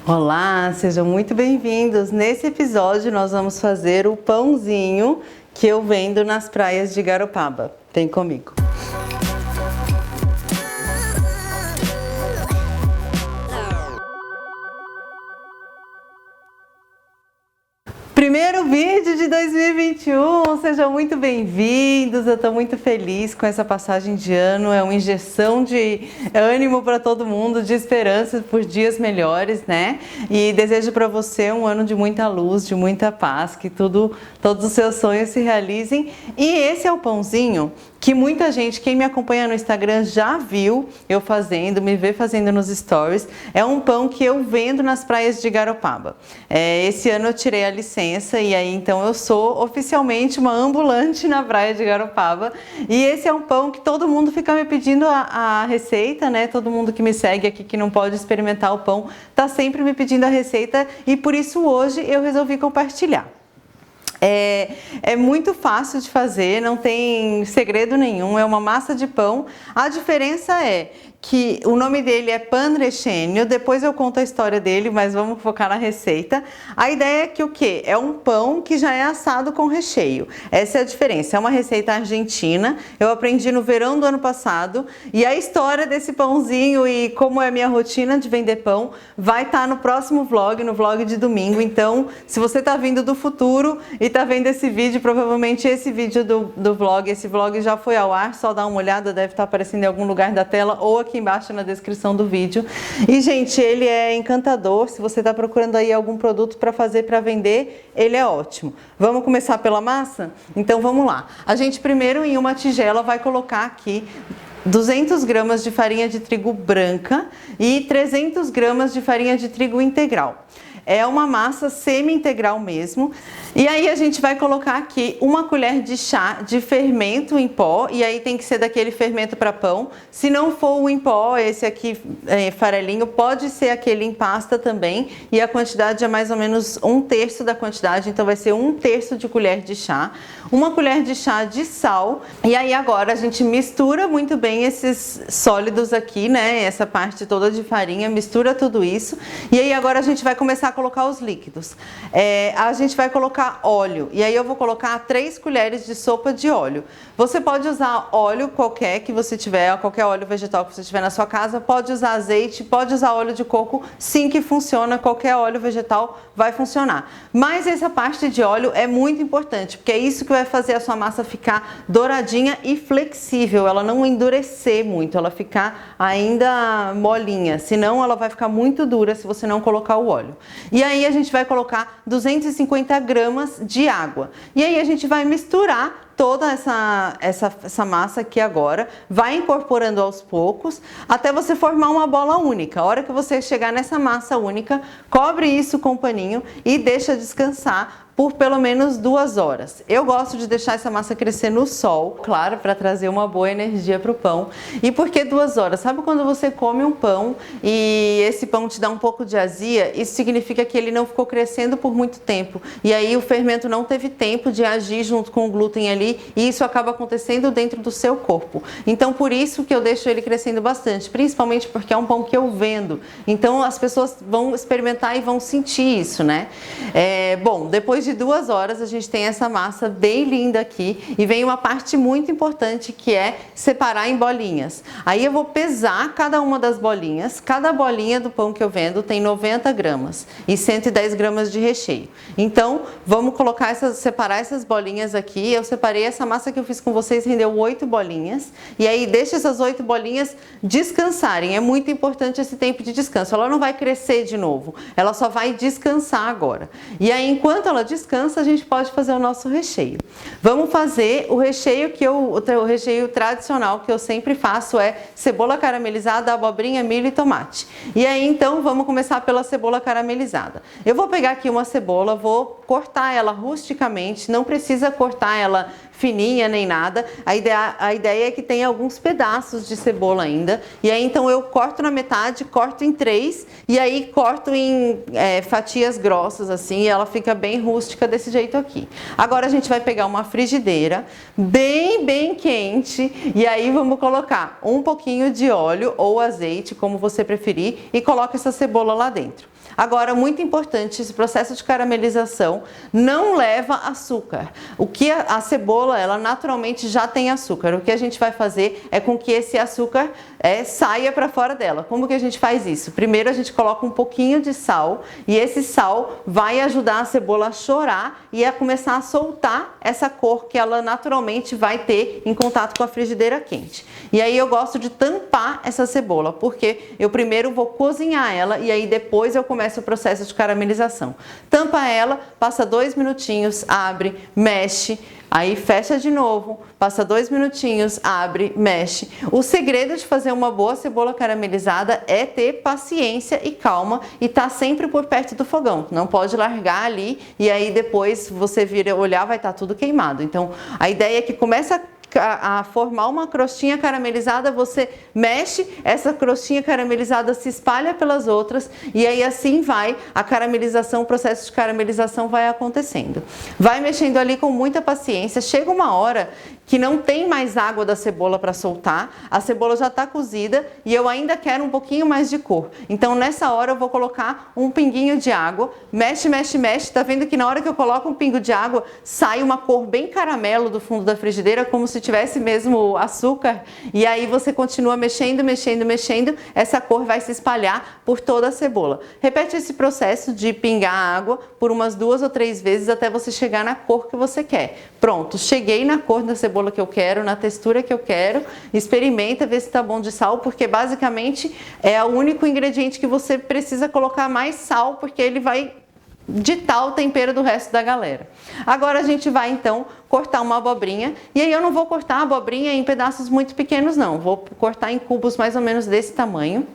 Olá, sejam muito bem-vindos. Nesse episódio nós vamos fazer o pãozinho que eu vendo nas praias de Garopaba. Vem comigo. Primeiro vídeo de 2021, sejam muito bem-vindos. Eu estou muito feliz com essa passagem de ano, é uma injeção de ânimo para todo mundo, de esperança por dias melhores, né? E desejo para você um ano de muita luz, de muita paz, que todos os seus sonhos se realizem. E esse é o pãozinho que muita gente, quem me acompanha no Instagram já viu eu fazendo, me vê fazendo nos stories. É um pão que eu vendo nas praias de Garopaba. Esse ano eu tirei a licença e aí então eu sou oficialmente uma ambulante na praia de Garopaba. E esse é um pão que todo mundo fica me pedindo a receita, né? Todo mundo que me segue aqui que não pode experimentar o pão tá sempre me pedindo a receita e por isso hoje eu resolvi compartilhar. É muito fácil de fazer, não tem segredo nenhum, é uma massa de pão. A diferença é que o nome dele é pan rechênio, depois eu conto a história dele, mas vamos focar na receita. A ideia é que o quê? É um pão que já é assado com recheio. Essa é a diferença, é uma receita argentina, eu aprendi no verão do ano passado e a história desse pãozinho e como é a minha rotina de vender pão vai estar no próximo vlog, no vlog de domingo. Então, se você está vindo do futuro e está vendo esse vídeo, provavelmente esse vídeo do vlog, esse vlog já foi ao ar, só dá uma olhada, deve estar aparecendo em algum lugar da tela ou aqui embaixo na descrição do vídeo. E gente, ele é encantador. Se você está procurando aí algum produto para fazer, para vender, ele é ótimo. Vamos começar pela massa? Então vamos lá. A gente primeiro em uma tigela vai colocar aqui 200 gramas de farinha de trigo branca e 300 gramas de farinha de trigo integral. É uma massa semi-integral mesmo. E aí a gente vai colocar aqui uma colher de chá de fermento em pó. E aí tem que ser daquele fermento para pão. Se não for o em pó, esse aqui farelinho, pode ser aquele em pasta também. E a quantidade é mais ou menos 1/3 da quantidade. Então vai ser 1/3 de colher de chá. Uma colher de chá de sal. E aí agora a gente mistura muito bem esses sólidos aqui, né? Essa parte toda de farinha, mistura tudo isso. E aí agora a gente vai começar a colocar os líquidos. A gente vai colocar óleo. E aí eu vou colocar 3 colheres de sopa de óleo. Você pode usar óleo qualquer que você tiver, qualquer óleo vegetal que você tiver na sua casa. Pode usar azeite, pode usar óleo de coco. Sim que funciona, qualquer óleo vegetal vai funcionar. Mas essa parte de óleo é muito importante, porque é isso que vai fazer a sua massa ficar douradinha e flexível. Ela não endurecer muito, ela ficar ainda molinha. Senão ela vai ficar muito dura se você não colocar o óleo. E aí a gente vai colocar 250 gramas de água. E aí a gente vai misturar toda essa massa aqui agora, vai incorporando aos poucos, até você formar uma bola única. A hora que você chegar nessa massa única, cobre isso com um paninho e deixa descansar por pelo menos 2 horas. Eu gosto de deixar essa massa crescer no sol, claro, para trazer uma boa energia para o pão. E por que 2 horas? Sabe quando você come um pão e esse pão te dá um pouco de azia? Isso significa que ele não ficou crescendo por muito tempo. E aí o fermento não teve tempo de agir junto com o glúten ali e isso acaba acontecendo dentro do seu corpo. Então por isso que eu deixo ele crescendo bastante, principalmente porque é um pão que eu vendo. Então as pessoas vão experimentar e vão sentir isso, né? Bom, depois de 2 horas a gente tem essa massa bem linda aqui e vem uma parte muito importante que é separar em bolinhas. Aí eu vou pesar cada uma das bolinhas. Cada bolinha do pão que eu vendo tem 90 gramas e 110 gramas de recheio. Então vamos separar essas bolinhas aqui. Eu separei essa massa que eu fiz com vocês, rendeu 8 bolinhas. E aí deixa essas 8 bolinhas descansarem. É muito importante esse tempo de descanso. Ela não vai crescer de novo, ela só vai descansar agora. E aí enquanto ela descansa, a gente pode fazer o nosso recheio. Vamos fazer o recheio o recheio tradicional que eu sempre faço é cebola caramelizada, abobrinha, milho e tomate. E aí então vamos começar pela cebola caramelizada. Eu vou pegar aqui uma cebola, vou cortar ela rusticamente, não precisa cortar ela fininha nem nada. A ideia é que tenha alguns pedaços de cebola ainda. E aí então eu corto na metade, corto em 3 e aí corto em fatias grossas assim, e ela fica bem rústica desse jeito aqui. Agora a gente vai pegar uma frigideira bem quente e aí vamos colocar um pouquinho de óleo ou azeite, como você preferir, e coloca essa cebola lá dentro. Agora, muito importante, esse processo de caramelização não leva açúcar. O que a cebola, ela naturalmente já tem açúcar. O que a gente vai fazer é com que esse açúcar saia para fora dela. Como que a gente faz isso? Primeiro a gente coloca um pouquinho de sal e esse sal vai ajudar a cebola a chorar e a começar a soltar essa cor que ela naturalmente vai ter em contato com a frigideira quente. E aí eu gosto de tampar essa cebola, porque eu primeiro vou cozinhar ela e aí depois eu começo o processo de caramelização. Tampa ela, passa 2 minutinhos, abre, mexe, aí fecha de novo, passa 2 minutinhos, abre, mexe. O segredo de fazer uma boa cebola caramelizada é ter paciência e calma e estar sempre por perto do fogão. Não pode largar ali e aí depois você vira olhar, vai estar tudo queimado. Então a ideia é que começa a formar uma crostinha caramelizada, você mexe, essa crostinha caramelizada se espalha pelas outras e aí assim vai a caramelização, o processo de caramelização vai acontecendo. Vai mexendo ali com muita paciência, chega uma hora que não tem mais água da cebola para soltar, a cebola já está cozida e eu ainda quero um pouquinho mais de cor. Então nessa hora eu vou colocar um pinguinho de água, mexe, mexe, mexe, tá vendo que na hora que eu coloco um pingo de água, sai uma cor bem caramelo do fundo da frigideira, como se tivesse mesmo açúcar, e aí você continua mexendo, mexendo, mexendo, essa cor vai se espalhar por toda a cebola. Repete esse processo de pingar água por umas 2 ou 3 vezes até você chegar na cor que você quer. Pronto, cheguei na cor da cebola que eu quero, na textura que eu quero, experimenta, vê se tá bom de sal, porque basicamente é o único ingrediente que você precisa colocar mais sal, porque ele vai ditar o tempero do resto da galera. Agora a gente vai então cortar uma abobrinha, e aí eu não vou cortar a abobrinha em pedaços muito pequenos não, vou cortar em cubos mais ou menos desse tamanho.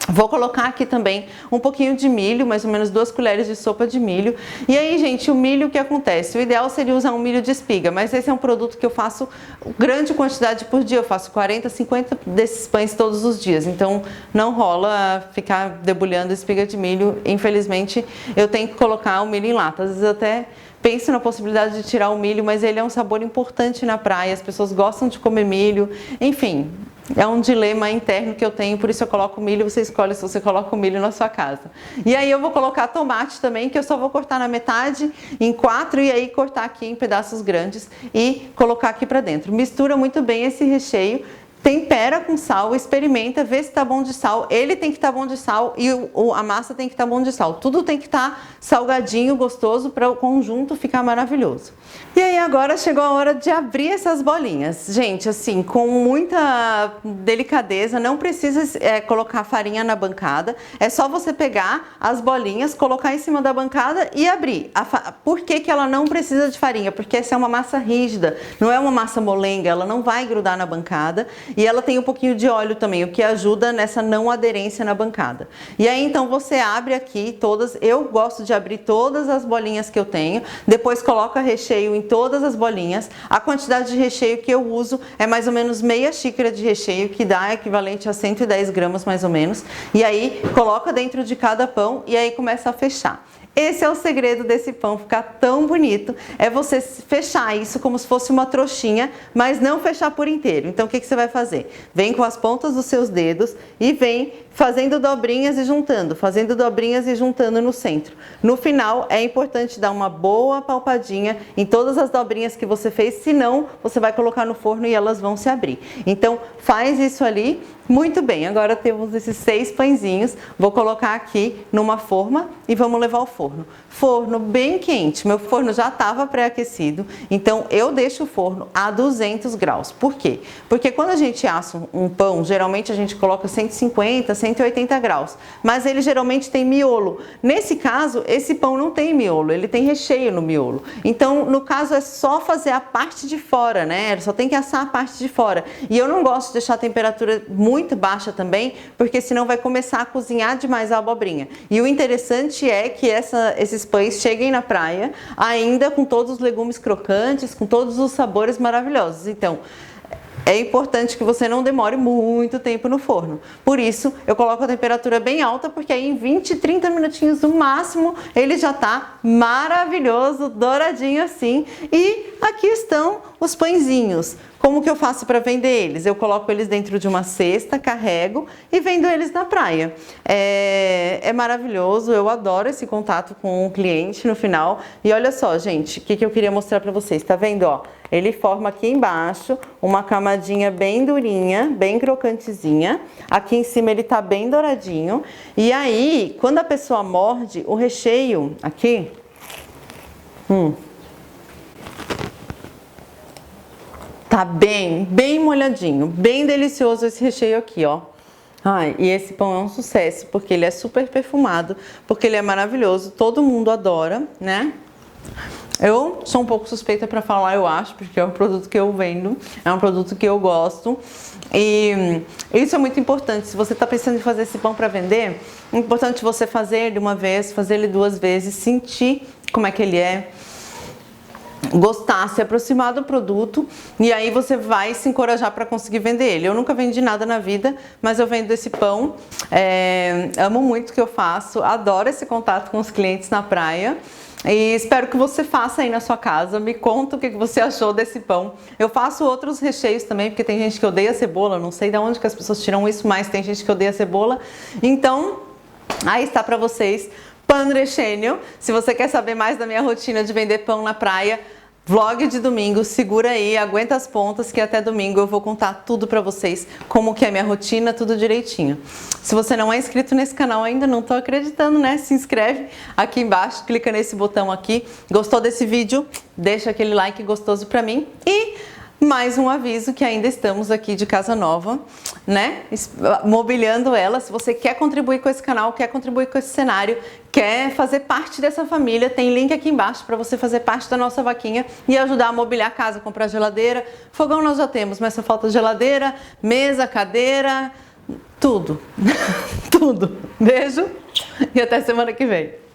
Vou colocar aqui também um pouquinho de milho, mais ou menos 2 colheres de sopa de milho. E aí, gente, o milho, o que acontece? O ideal seria usar um milho de espiga, mas esse é um produto que eu faço grande quantidade por dia. Eu faço 40, 50 desses pães todos os dias. Então, não rola ficar debulhando espiga de milho. Infelizmente, eu tenho que colocar o milho em lata. Às vezes eu até penso na possibilidade de tirar o milho, mas ele é um sabor importante na praia. As pessoas gostam de comer milho. Enfim, é um dilema interno que eu tenho, por isso eu coloco milho, você escolhe se você coloca o milho na sua casa. E aí eu vou colocar tomate também, que eu só vou cortar na metade, em 4, e aí cortar aqui em pedaços grandes e colocar aqui pra dentro. Mistura muito bem esse recheio, tempera com sal, experimenta, vê se tá bom de sal. Ele tem que estar bom de sal e a massa tem que estar bom de sal. Tudo tem que estar salgadinho, gostoso, para o conjunto ficar maravilhoso. E aí agora chegou a hora de abrir essas bolinhas. Gente, assim, com muita delicadeza, não precisa colocar farinha na bancada. É só você pegar as bolinhas, colocar em cima da bancada e abrir. Por que que ela não precisa de farinha? Porque essa é uma massa rígida, não é uma massa molenga, ela não vai grudar na bancada. E ela tem um pouquinho de óleo também, o que ajuda nessa não aderência na bancada. E aí então você abre aqui todas, eu gosto de abrir todas as bolinhas que eu tenho, depois coloca recheio em todas as bolinhas. A quantidade de recheio que eu uso é mais ou menos meia xícara de recheio, que dá equivalente a 110 gramas mais ou menos. E aí coloca dentro de cada pão e aí começa a fechar. Esse é o segredo desse pão ficar tão bonito, é você fechar isso como se fosse uma trouxinha, mas não fechar por inteiro. Então o que você vai fazer? Vem com as pontas dos seus dedos e vem fazendo dobrinhas e juntando no centro. No final é importante dar uma boa palpadinha em todas as dobrinhas que você fez, senão você vai colocar no forno e elas vão se abrir. Então faz isso ali. Muito bem, agora temos esses 6 pãezinhos, vou colocar aqui numa forma e vamos levar ao forno. Forno bem quente, meu forno já estava pré-aquecido, então eu deixo o forno a 200 graus. Por quê? Porque quando a gente assa um pão, geralmente a gente coloca 150, 180 graus, mas ele geralmente tem miolo. Nesse caso, esse pão não tem miolo, ele tem recheio no miolo. Então, no caso, é só fazer a parte de fora, né? Só tem que assar a parte de fora. E eu não gosto de deixar a temperatura muito baixa também, porque senão vai começar a cozinhar demais a abobrinha. E o interessante é que esses pães cheguem na praia ainda com todos os legumes crocantes, com todos os sabores maravilhosos. Então, é importante que você não demore muito tempo no forno. Por isso, eu coloco a temperatura bem alta, porque aí em 20, 30 minutinhos no máximo, ele já tá maravilhoso, douradinho assim. E aqui estão os pãezinhos. Como que eu faço para vender eles? Eu coloco eles dentro de uma cesta, carrego e vendo eles na praia. É maravilhoso, eu adoro esse contato com o cliente no final. E olha só, gente, o que eu queria mostrar para vocês, tá vendo, ó? Ele forma aqui embaixo uma camadinha bem durinha, bem crocantezinha. Aqui em cima ele tá bem douradinho. E aí, quando a pessoa morde, o recheio aqui... Tá bem molhadinho, bem delicioso esse recheio aqui, ó. Ai, e esse pão é um sucesso, porque ele é super perfumado, porque ele é maravilhoso, todo mundo adora, né? Eu sou um pouco suspeita para falar, eu acho, porque é um produto que eu vendo, é um produto que eu gosto. E isso é muito importante. Se você está pensando em fazer esse pão para vender, é importante você fazer ele uma vez, fazer ele 2 vezes, sentir como é que ele é, gostar, se aproximar do produto, e aí você vai se encorajar para conseguir vender ele. Eu nunca vendi nada na vida, mas eu vendo esse pão, amo muito o que eu faço, adoro esse contato com os clientes na praia. E espero que você faça aí na sua casa, me conta o que você achou desse pão. Eu faço outros recheios também, porque tem gente que odeia cebola, não sei de onde que as pessoas tiram isso, mas tem gente que odeia cebola. Então, aí está para vocês, Pan Rechenio. Se você quer saber mais da minha rotina de vender pão na praia, vlog de domingo, segura aí, aguenta as pontas que até domingo eu vou contar tudo pra vocês, como que é a minha rotina, tudo direitinho. Se você não é inscrito nesse canal ainda, não tô acreditando, né? Se inscreve aqui embaixo, clica nesse botão aqui. Gostou desse vídeo? Deixa aquele like gostoso pra mim. E mais um aviso que ainda estamos aqui de casa nova, né? Mobiliando ela. Se você quer contribuir com esse canal, quer contribuir com esse cenário, quer fazer parte dessa família, tem link aqui embaixo para você fazer parte da nossa vaquinha e ajudar a mobiliar a casa, comprar geladeira. Fogão nós já temos, mas só falta geladeira, mesa, cadeira, tudo. Tudo. Beijo e até semana que vem.